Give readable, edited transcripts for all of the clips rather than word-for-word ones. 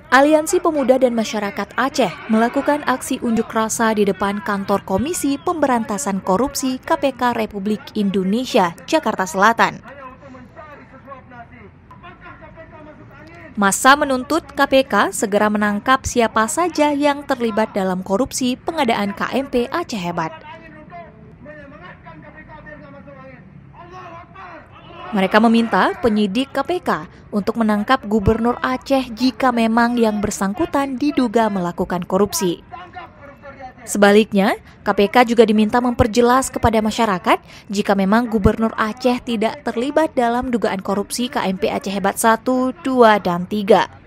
Aliansi Pemuda dan Masyarakat Aceh melakukan aksi unjuk rasa di depan kantor Komisi Pemberantasan Korupsi KPK Republik Indonesia, Jakarta Selatan. Massa menuntut KPK segera menangkap siapa saja yang terlibat dalam korupsi pengadaan KMP Aceh Hebat. Mereka meminta penyidik KPK untuk menangkap Gubernur Aceh jika memang yang bersangkutan diduga melakukan korupsi. Sebaliknya, KPK juga diminta memperjelas kepada masyarakat jika memang Gubernur Aceh tidak terlibat dalam dugaan korupsi KMP Aceh Hebat 1, 2, dan 3.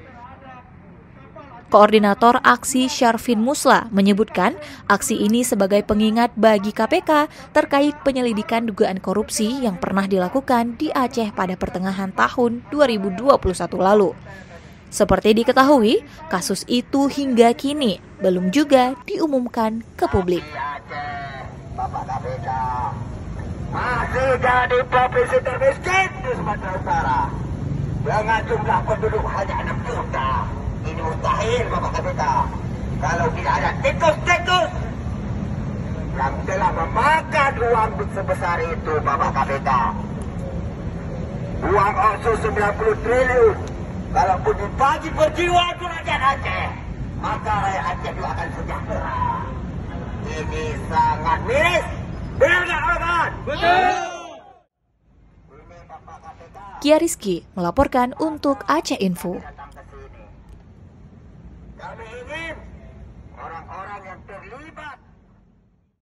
Koordinator aksi Syarfin Musla menyebutkan aksi ini sebagai pengingat bagi KPK terkait penyelidikan dugaan korupsi yang pernah dilakukan di Aceh pada pertengahan tahun 2021 lalu. Seperti diketahui, kasus itu hingga kini belum juga diumumkan ke publik. Bapak KPK masih jadi provinsi termiskin di Sumatera Utara dengan jumlah penduduk hanya 6 juta. Ini mustahil, Bapak KPK. Kalau tidak ada tikus-tikus yang telah memakan uang sebesar itu, Bapak KPK. Uang otsus 90 triliun. Kalaupun dibagi berjiwa kerajaan Aceh, maka rakyat Aceh juga akan sejahtera. Ini sangat miris. Benar nggak, kawan? Betul. Kia Rizky melaporkan untuk Aceh Info.